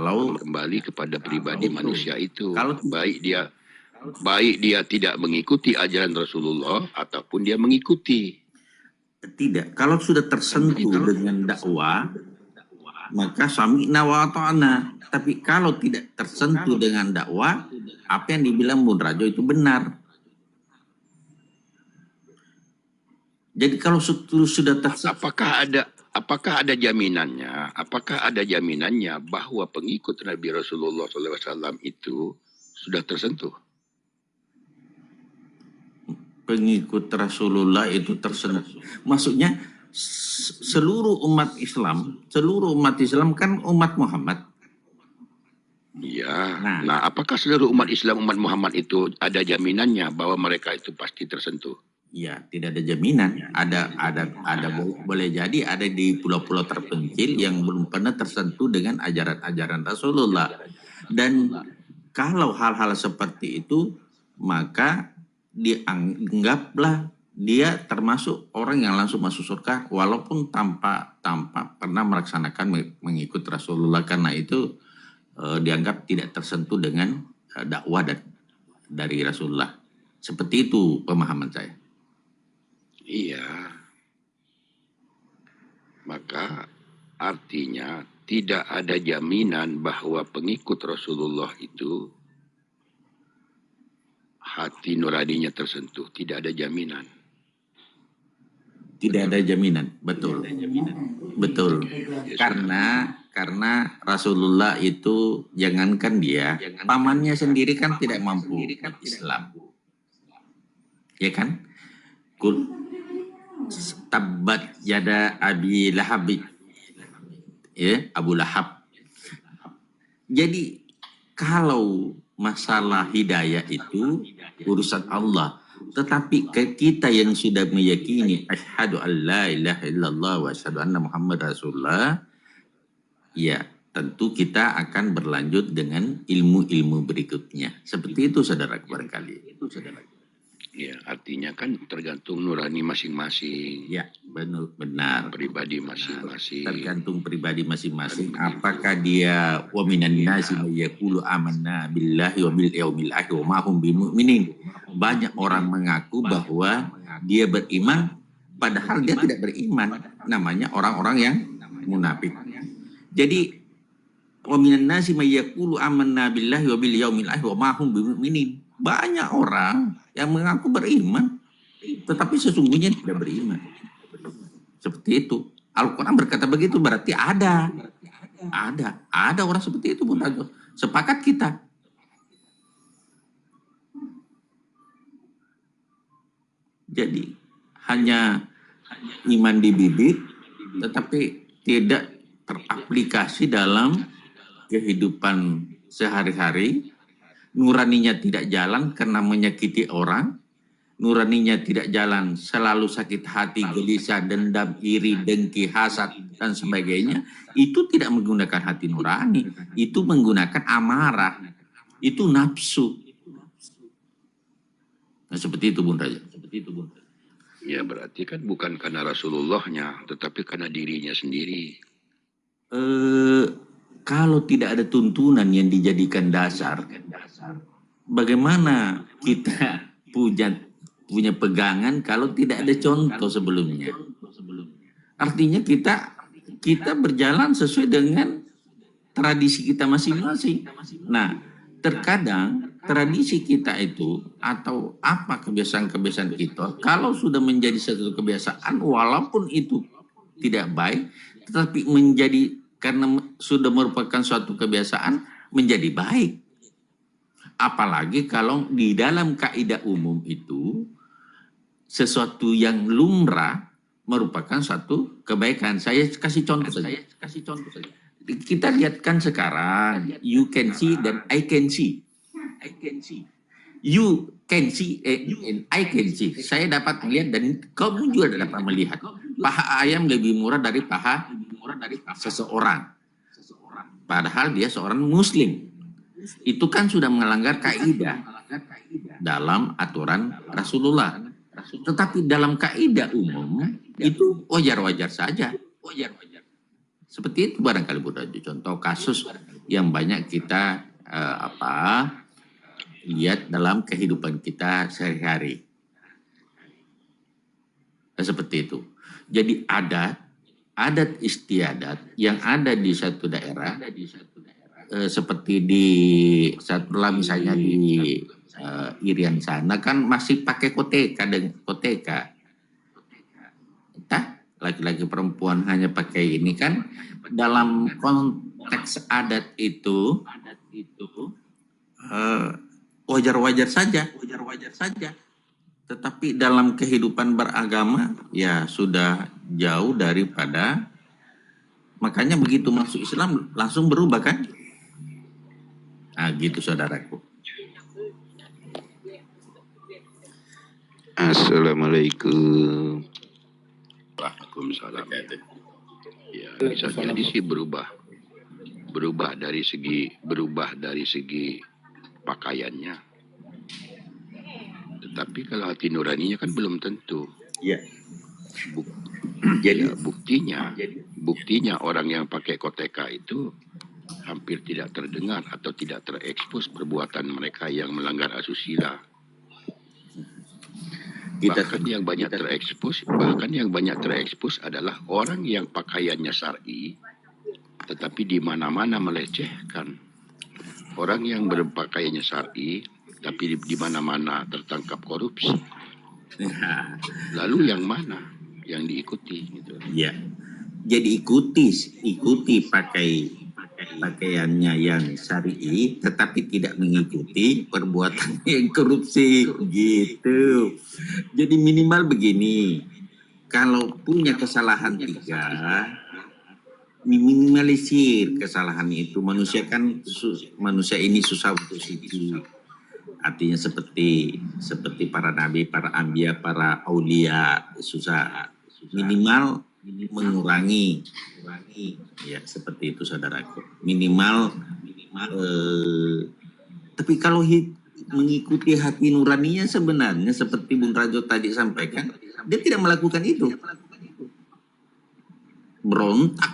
Kalau kembali kepada pribadi manusia itu, kalau baik dia tidak mengikuti ajaran Rasulullah ataupun dia mengikuti. tidak, kalau sudah tersentuh dengan dakwah, maka sami'na wa ata'na. Tapi kalau tidak tersentuh dengan dakwah, apa yang dibilang Bung Rajo itu benar. Jadi kalau sudah tersentuh, apakah ada jaminannya? Apakah ada jaminannya bahwa pengikut Nabi Rasulullah SAW itu sudah tersentuh? pengikut Rasulullah itu tersentuh. Maksudnya seluruh umat Islam kan umat Muhammad. Ya. Nah, apakah seluruh umat Islam, umat Muhammad itu ada jaminannya bahwa mereka itu pasti tersentuh? Ya, tidak ada jaminan. Ada boleh jadi ada di pulau-pulau terpencil yang belum pernah tersentuh dengan ajaran-ajaran Rasulullah. Dan kalau hal-hal seperti itu, maka dianggaplah dia termasuk orang yang langsung masuk surga walaupun tanpa pernah melaksanakan mengikut Rasulullah, karena itu dianggap tidak tersentuh dengan dakwah dari Rasulullah. Seperti itu pemahaman saya. Iya. Maka artinya tidak ada jaminan bahwa pengikut Rasulullah itu hati nuraninya tersentuh. Tidak ada jaminan. Tidak ada jaminan, betul. Betul. Karena Rasulullah itu jangankan dia, pamannya sendiri kan tidak mampu Islam. Ya kan? Kul tabbat yada abi lahab. Ya, Abu Lahab. Jadi kalau masalah hidayah itu urusan Allah. Tetapi kita yang sudah meyakini asyhadu an la ilaha illallah wa asyhadu anna Muhammad Rasulullah, ya tentu kita akan berlanjut dengan ilmu-ilmu berikutnya. Seperti itu saudara barangkali. Ya, artinya kan tergantung nurani masing-masing. Ya, benar. Pribadi masing-masing. Tergantung pribadi masing-masing. Apakah dia wa minan nasi may yaqulu amanna billahi wa bil yaumil akhir wa ma hum bimumin. Banyak orang mengaku bahwa dia beriman padahal dia tidak beriman. Namanya orang-orang yang munafik. Jadi wa minan nasi may yaqulu amanna billahi wa bil yaumil akhir wa ma hum bimumin. Banyak orang yang mengaku beriman, tetapi sesungguhnya tidak beriman. Seperti itu. Al-Quran berkata begitu, berarti ada orang seperti itu, Bung Rajo. Sepakat kita. Jadi hanya iman di bibir, tetapi tidak teraplikasi dalam kehidupan sehari-hari. Nuraninya tidak jalan karena menyakiti orang. Nuraninya tidak jalan, selalu sakit hati, gelisah, dendam, iri, dengki, hasad, dan sebagainya. Itu tidak menggunakan hati nurani. Itu menggunakan amarah. Itu nafsu. Nah, seperti itu, Bung Raja. Ya, berarti kan bukan karena Rasulullahnya, tetapi karena dirinya sendiri. Kalau tidak ada tuntunan yang dijadikan dasar, bagaimana kita punya pegangan kalau tidak ada contoh sebelumnya? Artinya kita berjalan sesuai dengan tradisi kita masing-masing. Nah, terkadang tradisi kita itu atau apa kebiasaan-kebiasaan kita, kalau sudah menjadi satu kebiasaan, walaupun itu tidak baik, tetapi karena sudah merupakan suatu kebiasaan menjadi baik. Apalagi kalau di dalam kaidah umum itu sesuatu yang lumrah merupakan suatu kebaikan. Saya kasih contoh saja. Kita lihatkan sekarang, you can see dan I can see. You can see and I can see. Saya dapat melihat dan kamu juga dapat melihat. Paha ayam lebih murah dari paha seseorang. Padahal dia seorang muslim. Itu kan sudah melanggar kaidah dalam aturan Rasulullah. Tetapi dalam kaidah umum itu wajar-wajar saja. Seperti itu barangkali, Bung Rajo. Contoh kasus yang banyak kita lihat dalam kehidupan kita sehari-hari. Seperti itu. Jadi adat istiadat yang ada di satu daerah, seperti di setelah misalnya di Irian sana kan masih pakai koteka dan koteka. Entah laki-laki perempuan hanya pakai ini kan dalam konteks adat itu wajar-wajar saja. Tetapi dalam kehidupan beragama ya sudah jauh daripada, makanya begitu masuk Islam langsung berubah kan? Nah gitu saudaraku. Assalamualaikum. Waalaikumsalam. Ya, bisa jadi sih berubah dari segi pakaiannya. Tetapi kalau hati nuraninya kan belum tentu. Iya. Jadi buktinya orang yang pakai koteka itu hampir tidak terdengar atau tidak terekspos perbuatan mereka yang melanggar asusila. Bahkan yang banyak terekspos adalah orang yang pakaiannya syar'i tetapi di mana-mana melecehkan. Orang yang berpakaiannya syar'i tapi di mana-mana tertangkap korupsi. Lalu yang mana yang diikuti gitu. Ya. Jadi ikuti pakaiannya yang syar'i tetapi tidak mengikuti perbuatan yang korupsi gitu. Jadi minimal begini. Kalau punya kesalahan 3, minimalisir kesalahan itu. Manusia ini susah untuk situ. Artinya seperti para nabi, para anbiya, para aulia, susah. Minimal mengurangi. Ya seperti itu saudaraku. Minimal tapi kalau mengikuti hati nuraninya sebenarnya seperti Bung Rajo tadi sampaikan, dia tidak melakukan itu. Berontak.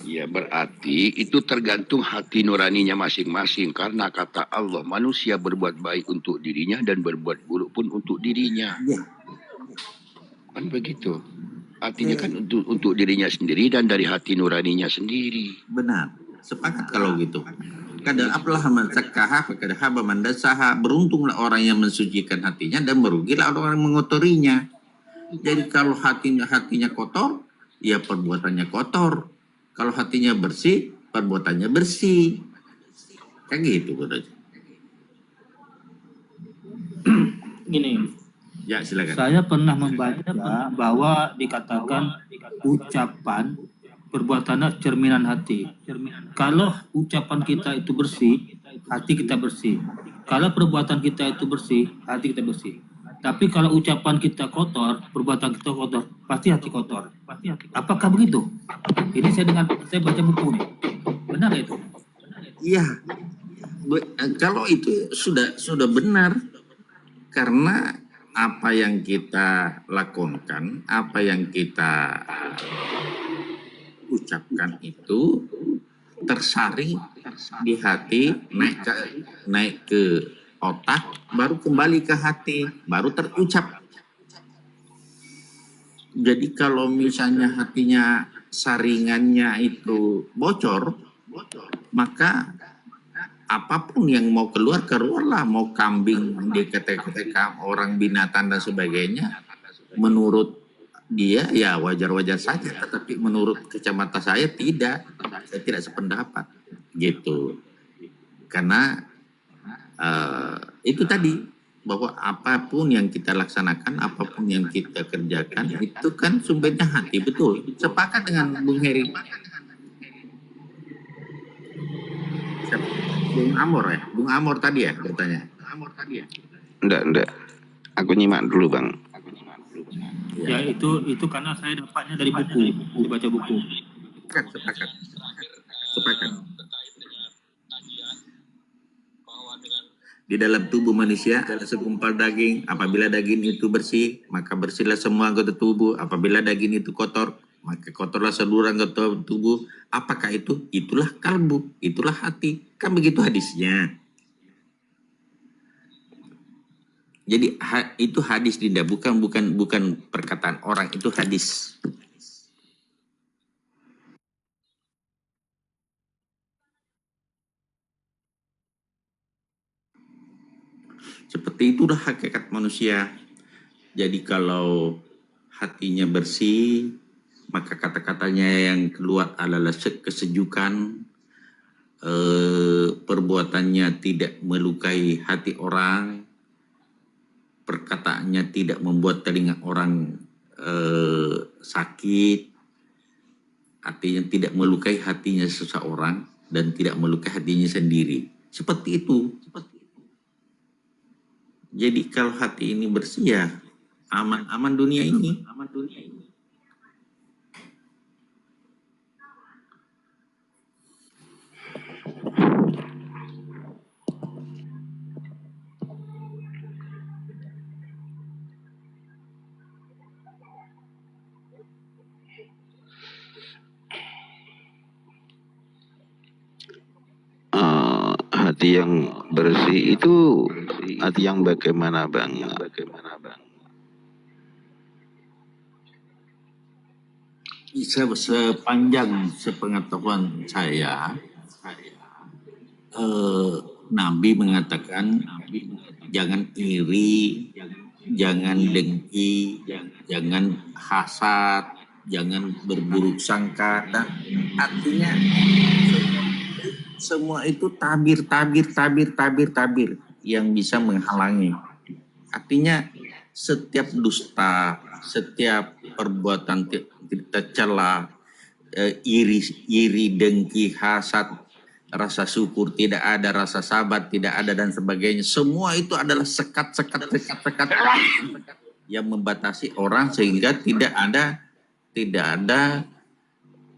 Ya berarti itu tergantung hati nuraninya masing-masing. Karena kata Allah, manusia berbuat baik untuk dirinya dan berbuat buruk pun untuk dirinya. Ya. Kan begitu. Artinya kan untuk dirinya sendiri dan dari hati nuraninya sendiri. Benar. Sepakat kalau gitu. Kadang aflaha man zakkaha faqad khaba man dassaha. Beruntunglah orang yang mensucikan hatinya dan merugilah orang yang mengotorinya. Jadi kalau hatinya kotor, ya perbuatannya kotor. Kalau hatinya bersih, perbuatannya bersih. Kayak gitu. Gini, Ya silakan. saya pernah membaca bahwa dikatakan ucapan perbuatannya cerminan hati. Kalau ucapan kita itu bersih, hati kita bersih. Kalau perbuatan kita itu bersih, hati kita bersih. Tapi kalau ucapan kita kotor, perbuatan kita kotor, pasti hati kotor. Apakah begitu? Ini saya baca buku nih. Benar itu? Iya. Kalau itu sudah benar, karena apa yang kita lakukan, apa yang kita ucapkan itu tersaring di hati, naik ke otak, baru kembali ke hati, baru terucap. Jadi kalau misalnya hatinya saringannya itu bocor, maka apapun yang mau keluarlah, mau kambing dikata-kata orang binatang dan sebagainya, menurut dia ya wajar-wajar saja, tetapi menurut kacamata saya tidak, saya tidak sependapat gitu. Karena itu tadi, bahwa apapun yang kita laksanakan, apapun yang kita kerjakan, itu kan sumbernya hati, betul. Sepakat dengan Bung Heri. Bung Amor ya? Bung Amor tadi ya bertanya? Enggak. Aku nyimak dulu, Bang. Ya itu karena saya dapatnya dari buku, baca buku. Sepakat. Di dalam tubuh manusia ada segumpal daging. Apabila daging itu bersih, maka bersihlah semua anggota tubuh. Apabila daging itu kotor, maka kotorlah seluruh anggota tubuh. Apakah itu? Itulah kalbu, itulah hati. Kan begitu hadisnya. Jadi itu hadis, Dinda, bukan perkataan orang, itu hadis. Seperti itulah hakikat manusia. Jadi kalau hatinya bersih, maka kata-katanya yang keluar adalah kesejukan, perbuatannya tidak melukai hati orang, perkataannya tidak membuat telinga orang sakit, artinya tidak melukai hatinya seseorang dan tidak melukai hatinya sendiri. Seperti itu. Jadi kalau hati ini bersih, ya aman dunia ini. Hati yang bersih itu hati yang bagaimana, Bang? Sepanjang sepengetahuan saya, Nabi mengatakan jangan iri, jangan dengki, jangan hasad, jangan berburuk sangka. Dan artinya semua itu tabir yang bisa menghalangi. Artinya setiap dusta, setiap perbuatan tercela, iri, dengki, hasad, rasa syukur tidak ada, rasa sabar tidak ada, dan sebagainya. Semua itu adalah sekat yang membatasi orang sehingga tidak ada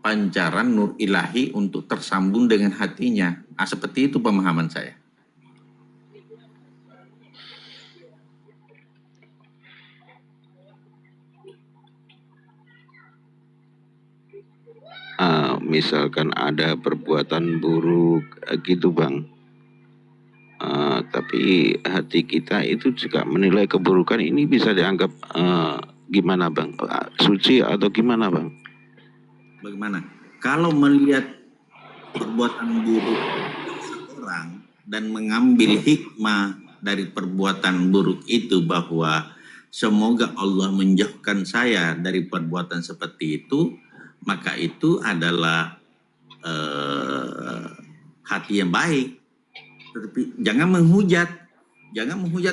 pancaran nur ilahi untuk tersambung dengan hatinya. Seperti itu pemahaman saya. Misalkan ada perbuatan buruk gitu, Bang. Tapi hati kita itu juga menilai keburukan ini, bisa dianggap gimana, Bang? Suci atau gimana, Bang? Bagaimana? Kalau melihat perbuatan buruk seseorang dan mengambil hikmah dari perbuatan buruk itu, bahwa semoga Allah menjauhkan saya dari perbuatan seperti itu, maka itu adalah hati yang baik. Tetapi jangan menghujat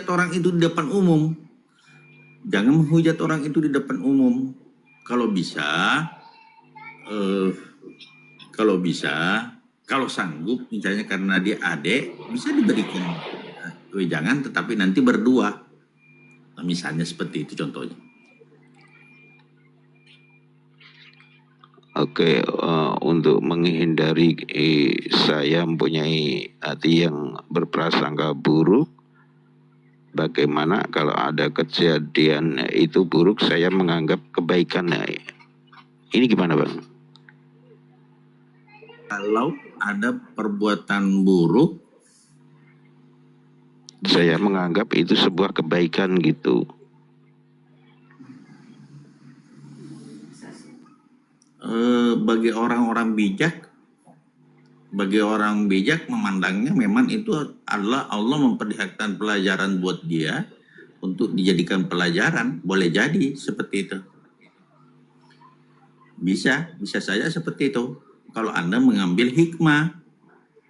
orang itu di depan umum. Kalau bisa, kalau sanggup, misalnya karena dia adik, bisa diberikan wejangan, tetapi nanti berdua. Nah, misalnya seperti itu contohnya. Oke, untuk menghindari saya mempunyai hati yang berprasangka buruk, bagaimana kalau ada kejadian itu buruk, saya menganggap kebaikan. Ini gimana, Bang? Kalau ada perbuatan buruk, saya menganggap itu sebuah kebaikan gitu. Bagi orang bijak memandangnya memang itu adalah Allah memperlihatkan pelajaran buat dia untuk dijadikan pelajaran. Boleh jadi seperti itu. Bisa saja seperti itu. Kalau Anda mengambil hikmah,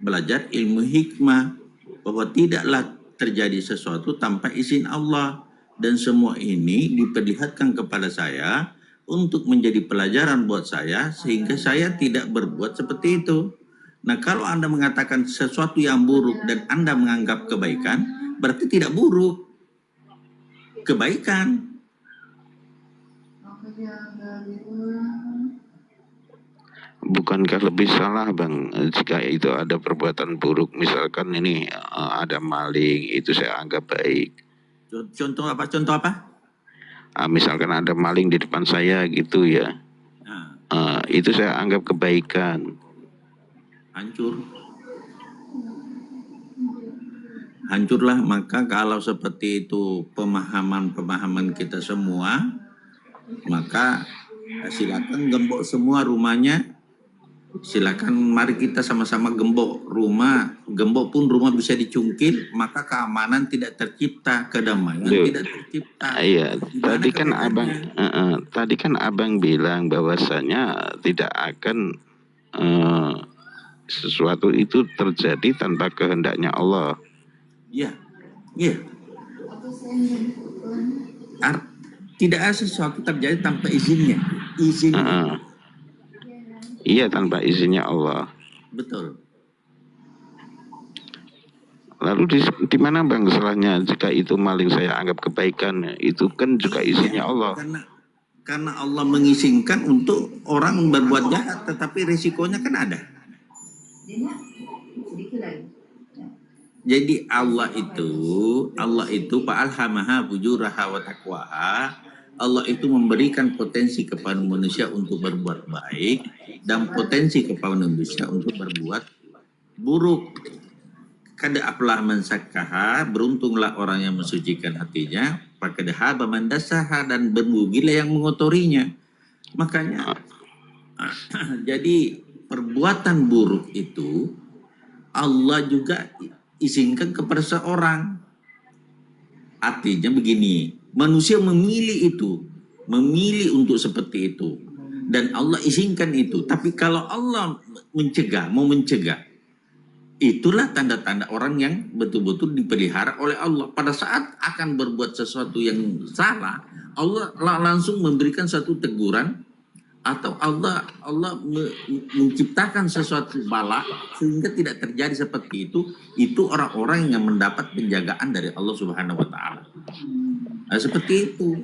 belajar ilmu hikmah, bahwa tidaklah terjadi sesuatu tanpa izin Allah, dan semua ini diperlihatkan kepada saya untuk menjadi pelajaran buat saya sehingga saya tidak berbuat seperti itu. Nah, kalau Anda mengatakan sesuatu yang buruk dan Anda menganggap kebaikan, berarti tidak buruk, kebaikan. Bukankah lebih salah, Bang, jika itu ada perbuatan buruk, misalkan ini ada maling, itu saya anggap baik. Contoh apa? Misalkan ada maling di depan saya gitu ya. itu saya anggap kebaikan. Hancurlah. Maka kalau seperti itu pemahaman kita semua, maka silakan gembok semua rumahnya. Silakan mari kita sama-sama gembok rumah. Gembok pun rumah bisa dicungkil, maka keamanan tidak tercipta, kedamaian tidak tercipta. Iya, tadi kan abang bilang bahwasanya tidak akan sesuatu itu terjadi tanpa kehendaknya Allah. Iya. Tidak ada sesuatu terjadi tanpa izinnya. Iya, tanpa izinnya Allah. Betul. Lalu di mana bang salahnya jika itu maling saya anggap kebaikan? Itu kan juga izinnya Allah. Karena Allah mengizinkan untuk orang berbuat jahat, tetapi risikonya kan ada. Jadi Allah itu fa'alhamaha fujuraha wa taqwaha. Allah itu memberikan potensi kepada manusia untuk berbuat baik dan potensi kepada manusia untuk berbuat buruk. Kad aflaha man zakkaha, beruntunglah orang yang mensucikan hatinya. Faqad khaba man dassaha, dan berrugilah yang mengotorinya. Makanya jadi perbuatan buruk itu Allah juga izinkan kepada seorang. Artinya begini, manusia memilih untuk seperti itu, dan Allah izinkan itu. Tapi kalau Allah mau mencegah, itulah tanda-tanda orang yang betul-betul dipelihara oleh Allah. Pada saat akan berbuat sesuatu yang salah, Allah langsung memberikan satu teguran, atau Allah menciptakan sesuatu bala sehingga tidak terjadi seperti itu orang-orang yang mendapat penjagaan dari Allah Subhanahu wa taala. Nah, seperti itu.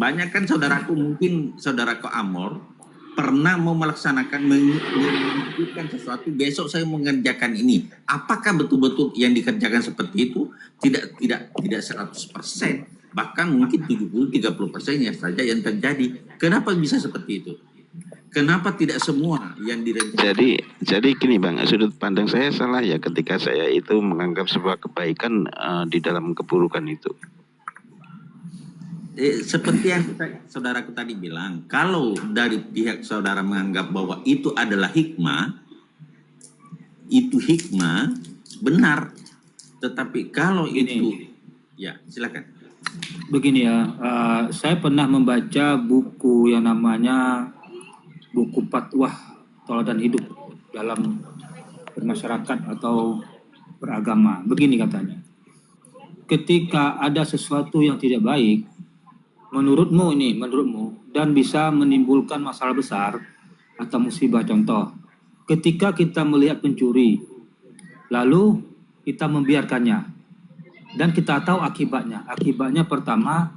Banyak kan saudaraku Amor pernah mau melaksanakan mengerjakan sesuatu, besok saya mengerjakan ini. Apakah betul-betul yang dikerjakan seperti itu? Tidak 100%. Bahkan mungkin 70-30% saja yang terjadi. Kenapa bisa seperti itu? Kenapa tidak semua yang direncanakan? Jadi gini bang, sudut pandang saya salah ya ketika saya itu menganggap sebuah kebaikan di dalam keburukan itu. Seperti yang saudaraku tadi bilang, kalau dari pihak saudara menganggap bahwa itu adalah hikmah, itu hikmah benar. Tetapi kalau itu, ya silakan. Begini ya, saya pernah membaca buku yang namanya buku Fatwa Tauladan Hidup dalam bermasyarakat atau beragama. Begini katanya, ketika ada sesuatu yang tidak baik, menurutmu dan bisa menimbulkan masalah besar atau musibah. Contoh, ketika kita melihat pencuri, lalu kita membiarkannya, dan kita tahu akibatnya. Akibatnya pertama,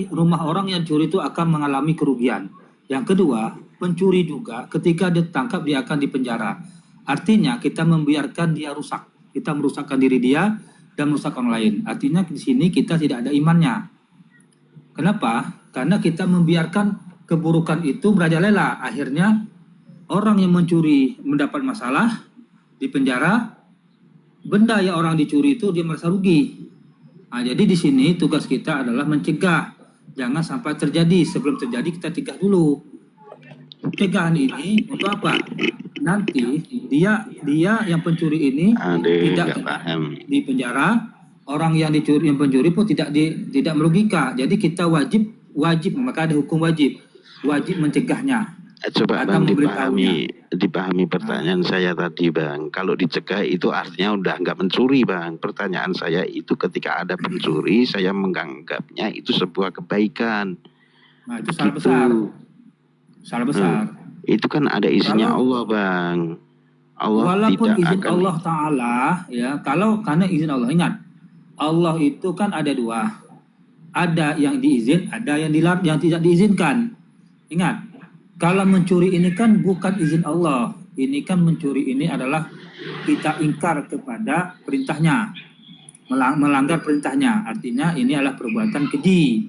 rumah orang yang curi itu akan mengalami kerugian. Yang kedua, pencuri juga ketika ditangkap dia akan dipenjara. Artinya kita membiarkan dia rusak. Kita merusakkan diri dia dan merusakkan orang lain. Artinya di sini kita tidak ada imannya. Kenapa? Karena kita membiarkan keburukan itu merajalela. Akhirnya orang yang mencuri mendapat masalah, dipenjara. Benda yang orang dicuri itu dia merasa rugi. Nah, jadi di sini tugas kita adalah mencegah, jangan sampai terjadi. Sebelum terjadi kita cegah dulu. Pencegahan ini untuk apa? Nanti dia yang pencuri ini tidak di penjara, orang yang pencuri pun tidak merugikan. Jadi kita wajib, maka ada hukum wajib mencegahnya. Coba bang dipahami pertanyaan saya tadi bang. Kalau dicegah itu artinya udah nggak mencuri bang. Pertanyaan saya itu ketika ada pencuri, saya menganggapnya itu sebuah kebaikan. Nah itu salah besar. Salah besar. Itu kan ada izinnya Allah bang. Allah walaupun tidak izin akan... Allah Ta'ala ya, karena izin Allah, ingat Allah itu kan ada dua, ada yang diizin, ada yang tidak diizinkan. Ingat, kalau mencuri ini kan bukan izin Allah. Ini kan mencuri ini adalah kita ingkar kepada perintahnya. Melanggar perintahnya. Artinya ini adalah perbuatan keji.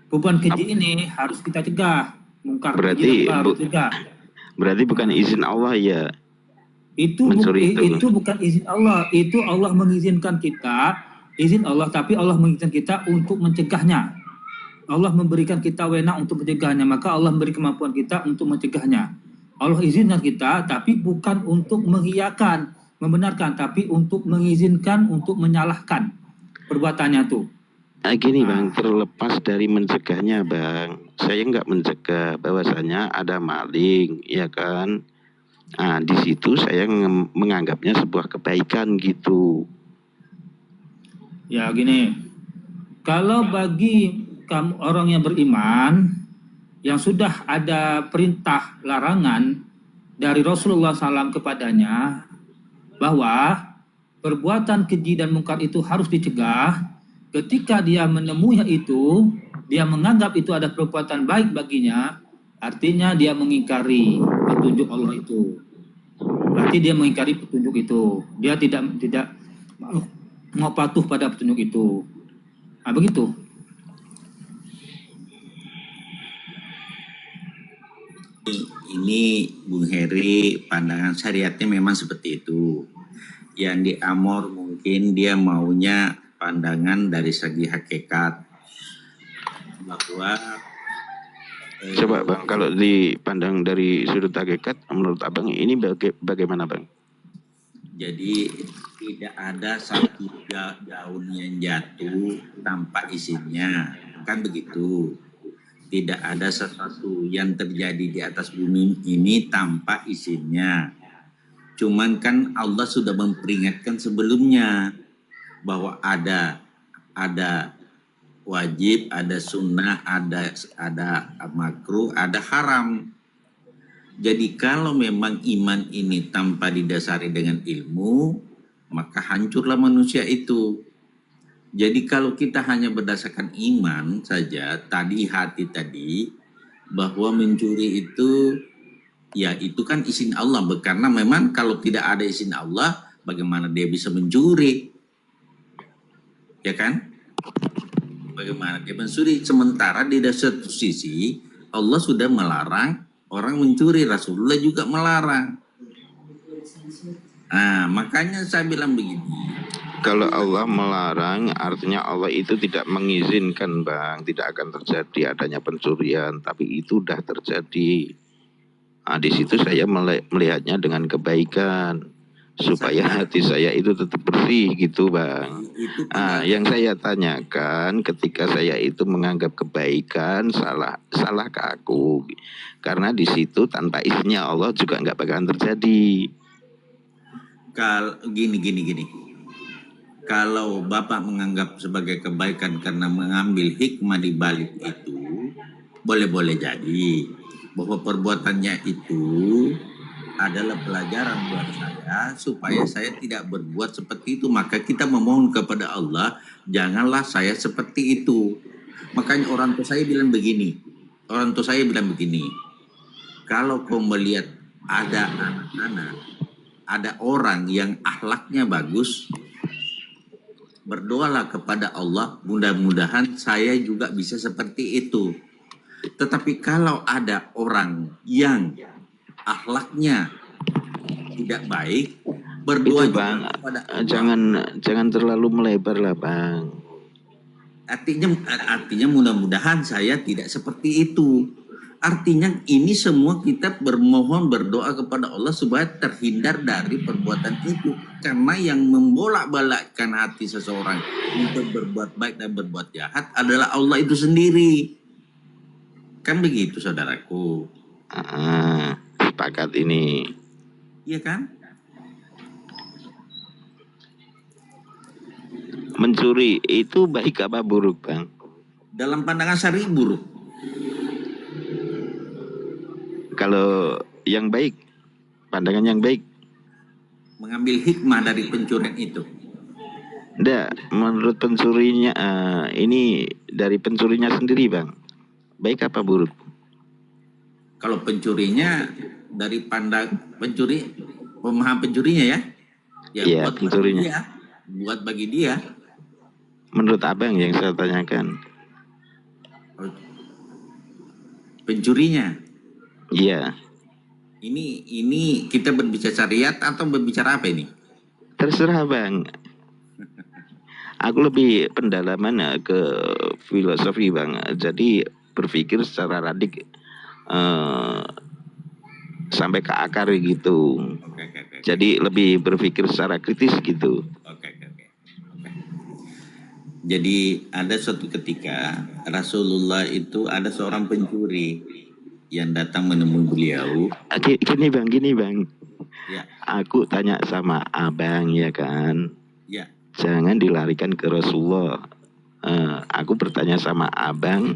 Perbuatan keji ini harus kita cegah. Mungkar Berarti keji harus cegah. berarti bukan izin Allah ya. Itu Mencuri itu. itu bukan izin Allah, itu Allah mengizinkan kita, izin Allah, tapi Allah mengizinkan kita untuk mencegahnya. Allah memberikan kita wewenang untuk mencegahnya, maka Allah memberi kemampuan kita untuk mencegahnya. Allah izinkan kita, tapi bukan untuk mengiyakan, membenarkan, tapi untuk mengizinkan, untuk menyalahkan perbuatannya tuh. Gini Bang, terlepas dari mencegahnya Bang, saya nggak mencegah bahwasanya ada maling, ya kan? Nah, di situ saya menganggapnya sebuah kebaikan gitu. Ya gini, kalau bagi kamu orang yang beriman, yang sudah ada perintah larangan dari Rasulullah SAW kepadanya, bahwa perbuatan keji dan mungkar itu harus dicegah. Ketika dia menemuinya itu, dia menganggap itu ada perbuatan baik baginya, artinya dia mengingkari petunjuk Allah itu. Berarti dia mengingkari petunjuk itu. Dia tidak mau patuh pada petunjuk itu. Nah, begitu. Ini Bung Heri, pandangan syariatnya memang seperti itu. Yang di Amor mungkin dia maunya pandangan dari segi hakikat, bahwa Coba Bang, kalau dipandang dari sudut hakikat, menurut Abang ini bagaimana Bang? jadi tidak ada satu daun yang jatuh tanpa izinnya, kan begitu. Tidak ada sesuatu yang terjadi di atas bumi ini tanpa izinnya. Cuman kan Allah sudah memperingatkan sebelumnya bahwa ada wajib, ada sunnah, ada makruh, ada haram. Jadi kalau memang iman ini tanpa didasari dengan ilmu, maka hancurlah manusia itu. Jadi kalau kita hanya berdasarkan iman saja, hati tadi, bahwa mencuri itu, ya itu kan izin Allah. Karena memang kalau tidak ada izin Allah, bagaimana dia bisa mencuri? Ya kan? Bagaimana dia mencuri? Sementara di satu sisi, Allah sudah melarang orang mencuri, Rasulullah juga melarang. Nah, makanya saya bilang begini. Kalau Allah melarang, artinya Allah itu tidak mengizinkan Bang, tidak akan terjadi adanya pencurian, tapi itu sudah terjadi. Nah, di situ saya melihatnya dengan kebaikan, supaya hati saya itu tetap bersih gitu Bang. Yang saya tanyakan, ketika saya itu menganggap kebaikan, salah ke aku, karena di situ tanpa izinnya Allah juga nggak bakalan terjadi. Gini. Kalau Bapak menganggap sebagai kebaikan karena mengambil hikmah di balik itu, boleh-boleh jadi bahwa perbuatannya itu adalah pelajaran buat saya supaya saya tidak berbuat seperti itu. Maka kita memohon kepada Allah, janganlah saya seperti itu. Makanya orang tua saya bilang begini, kalau kau melihat ada anak-anak, ada orang yang akhlaknya bagus, berdoalah kepada Allah, mudah-mudahan saya juga bisa seperti itu. Tetapi kalau ada orang yang akhlaknya tidak baik, berdoa itu, Bang, kepada Allah. Jangan terlalu melebar lah Bang. Artinya mudah-mudahan saya tidak seperti itu. Artinya ini semua kita berdoa kepada Allah supaya terhindar dari perbuatan itu. Karena yang membolak-balikkan hati seseorang untuk berbuat baik dan berbuat jahat adalah Allah itu sendiri. Kan begitu saudaraku. Sepakat ini. Iya kan? Mencuri itu baik apa buruk Bang? Dalam pandangan syar'i buruk. Kalau yang baik, pandangan yang baik, mengambil hikmah dari pencurian itu. Enggak, menurut pencurinya, ini dari pencurinya sendiri Bang, baik apa buruk? Kalau pencurinya dari pemahaman pencurinya ya, buat pencurinya. Buat bagi dia. Menurut Abang yang saya tanyakan. pencurinya. Iya, Ini kita berbicara syariat atau berbicara apa ini? terserah Bang. Aku lebih pendalaman ke filosofi Bang. Jadi berpikir secara radik sampai ke akar gitu. Oke. Jadi lebih berpikir secara kritis gitu. Oke. Jadi ada suatu ketika Rasulullah itu ada seorang pencuri yang datang menemui beliau. Gini Bang. Ya, Aku tanya sama abang ya kan. ya. Jangan dilarikan ke Rasulullah. Aku bertanya sama abang,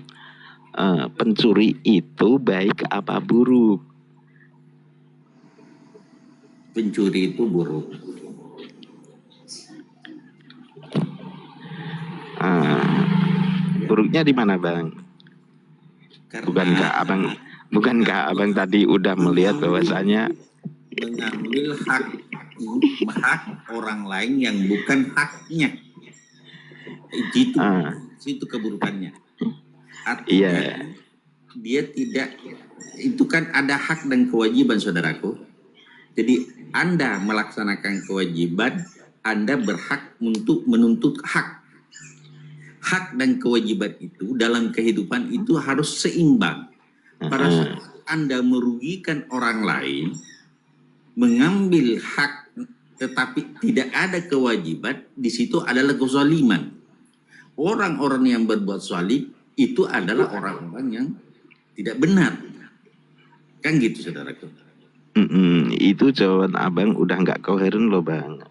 pencuri itu baik apa buruk? Pencuri itu buruk. Buruknya di mana Bang? Bukankah abang tadi udah melihat bahwasanya mengambil hak orang lain yang bukan haknya. Itu keburukannya. Artinya dia tidak, itu kan ada hak dan kewajiban saudaraku. Jadi Anda melaksanakan kewajiban, Anda berhak untuk menuntut hak. Hak dan kewajiban itu dalam kehidupan itu harus seimbang. Pada saat Anda merugikan orang lain, mengambil hak tetapi tidak ada kewajiban, di situ adalah kezaliman. Orang-orang yang berbuat zalim itu adalah orang-orang yang tidak benar. Kan gitu saudaraku. Itu jawaban abang udah nggak koheren loh Bang.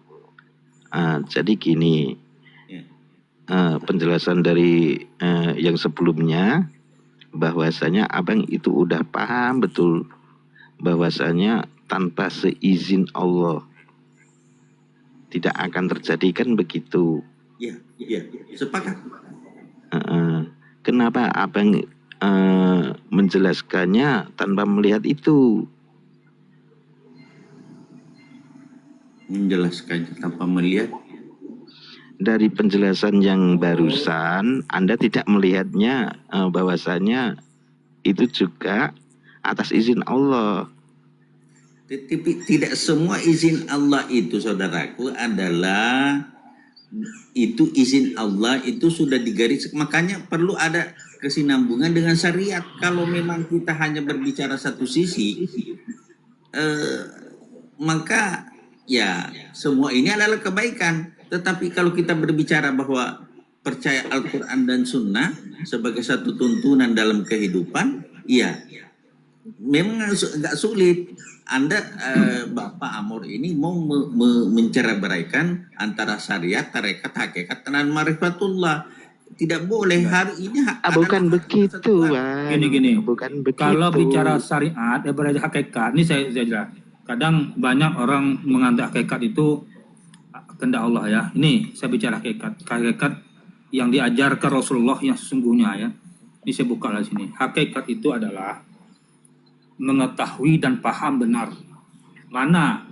Jadi gini, penjelasan dari yang sebelumnya, bahwasanya abang itu udah paham betul bahwasanya tanpa seizin Allah tidak akan terjadi, kan begitu. Iya, sepakat. Kenapa abang menjelaskannya tanpa melihat itu? Menjelaskannya tanpa melihat. Dari penjelasan yang barusan, Anda tidak melihatnya bahwasanya itu juga atas izin Allah. Tetapi tidak semua izin Allah itu saudaraku adalah itu izin Allah itu sudah digaris, makanya perlu ada kesinambungan dengan syariat. Kalau memang kita hanya berbicara satu sisi, maka ya semua ini adalah kebaikan. Tetapi kalau kita berbicara bahwa percaya Al-Quran dan Sunnah sebagai satu tuntunan dalam kehidupan, ya memang agak sulit. Anda Bapak Amor ini mau mencerai-beraikan antara syariat, tarekat, hakikat, dan ma'rifatullah. Tidak boleh hari ini. Bukan begitu, Bang. Gini. Bukan begitu. Kalau bicara syariat, berarti hakikat. Ini saya jelas. Kadang banyak orang menganggap hakikat itu kehendak Allah ya. Ini saya bicara hakikat. Hakikat yang diajarkan Rasulullah yang sesungguhnya ya. Ini saya buka di sini. Hakikat itu adalah mengetahui dan paham benar mana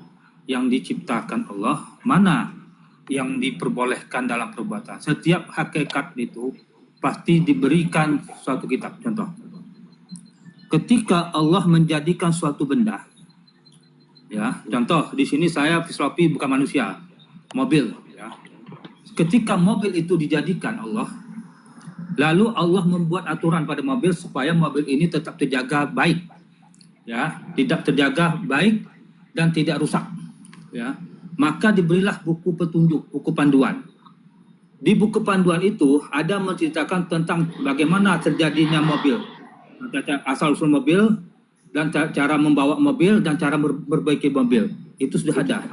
yang diciptakan Allah, mana yang diperbolehkan dalam perbuatan. Setiap hakikat itu pasti diberikan suatu kitab. Contoh, ketika Allah menjadikan suatu benda, ya, contoh di sini saya filosofi bukan manusia, mobil. Ya. Ketika mobil itu dijadikan Allah, lalu Allah membuat aturan pada mobil supaya mobil ini tetap terjaga baik. Ya, tidak terjaga baik dan tidak rusak, ya, maka diberilah buku petunjuk, buku panduan. Di buku panduan itu ada menceritakan tentang bagaimana terjadinya mobil, asal usul mobil dan cara membawa mobil dan cara memperbaiki mobil. Itu sudah ada,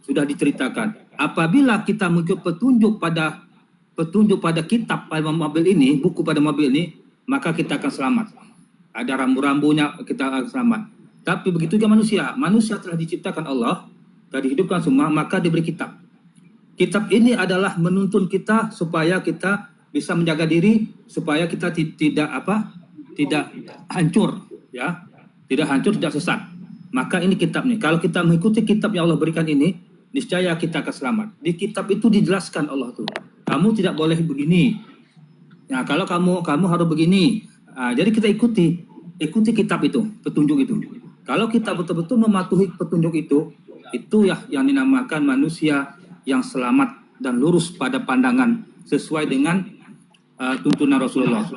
sudah diceritakan. Apabila kita mengikuti petunjuk pada kitab pada mobil ini, buku pada mobil ini, maka kita akan selamat. Ada rambu-rambunya, kita akan selamat. Tapi begitu juga manusia. Manusia telah diciptakan Allah, telah dihidupkan semua, maka diberi kitab. Kitab ini adalah menuntun kita supaya kita bisa menjaga diri, supaya kita tidak hancur, ya, tidak hancur, tidak sesat. Maka ini kitab nih. Kalau kita mengikuti kitab yang Allah berikan ini, niscaya kita akan selamat. Di kitab itu dijelaskan Allah tuh, kamu tidak boleh begini. Ya, kalau kamu harus begini. Jadi kita ikuti. ikuti kitab itu, petunjuk itu. Kalau kita betul-betul mematuhi petunjuk itu ya yang dinamakan manusia yang selamat dan lurus pada pandangan sesuai dengan tuntunan Rasulullah.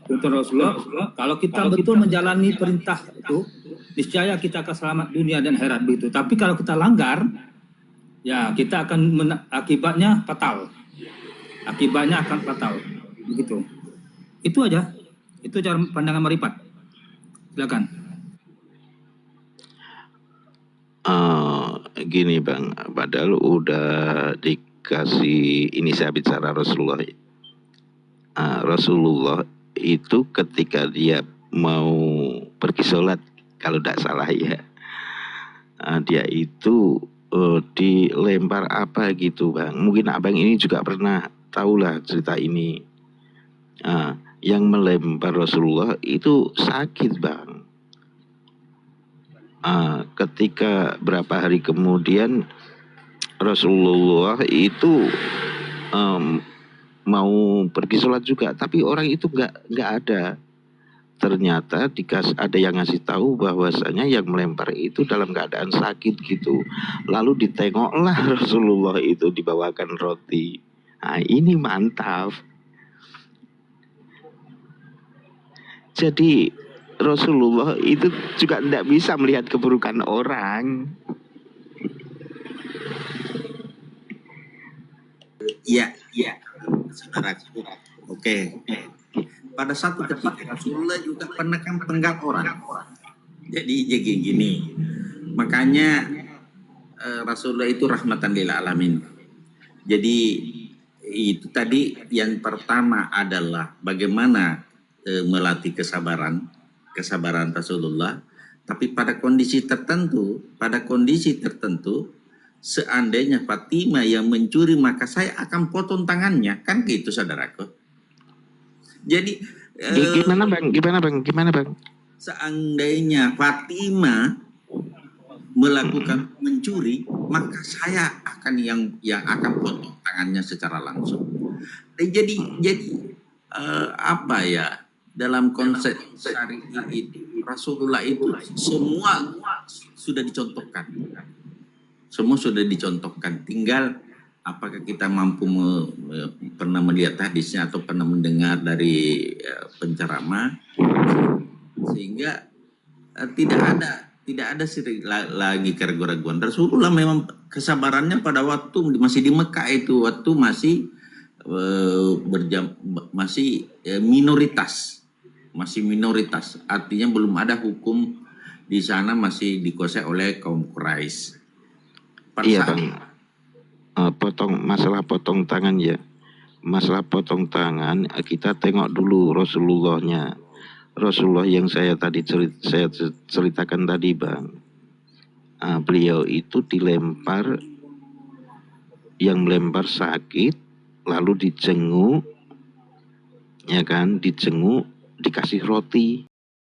Tuntunan Rasulullah. Kalau kita betul menjalani perintah itu, niscaya kita akan selamat dunia dan akhirat begitu. Tapi kalau kita langgar, ya kita akan akibatnya fatal. Akibatnya akan fatal, begitu. Itu aja. Itu cara pandangan Marifat. Silakan. Gini Bang, padahal udah dikasih ini saya bicara Rasulullah. Rasulullah itu ketika dia mau pergi sholat, kalau tidak salah ya, dia itu dilempar apa gitu Bang. Mungkin abang ini juga pernah tahulah cerita ini. Yang melempar Rasulullah itu sakit Bang. Ketika berapa hari kemudian Rasulullah itu mau pergi sholat juga, tapi orang itu nggak ada. Ternyata ada yang ngasih tahu bahwasanya yang melempar itu dalam keadaan sakit gitu. Lalu ditengoklah Rasulullah itu dibawakan roti. Nah, ini mantap. Jadi Rasulullah itu juga tidak bisa melihat keburukan orang. Iya, saudara. Oke. Pada satu ketika Rasulullah juga pernah kan penggal orang. Jadi gini. Makanya Rasulullah itu rahmatan lil alamin. Jadi itu tadi yang pertama adalah bagaimana melatih kesabaran Rasulullah. Tapi pada kondisi tertentu, seandainya Fatimah yang mencuri maka saya akan potong tangannya, kan gitu saudaraku. Jadi Gimana bang? Seandainya Fatimah melakukan mencuri, maka saya akan yang akan potong tangannya secara langsung. Jadi apa ya, dalam konsep syari'i itu Rasulullah itu semua sudah dicontohkan. Tinggal apakah kita mampu pernah melihat hadisnya atau pernah mendengar dari penceramah, sehingga tidak ada lagi keraguan-keraguan. Rasulullah memang kesabarannya pada waktu masih di Mekah itu, waktu masih minoritas, artinya belum ada hukum di sana, masih dikuasai oleh kaum Quraisy. Iya bang, masalah potong tangan ya. Masalah potong tangan kita tengok dulu Rasulullahnya. Rasulullah yang saya ceritakan tadi bang, beliau itu dilempar, yang melempar sakit, lalu dijenguk, ya kan, dikasih roti.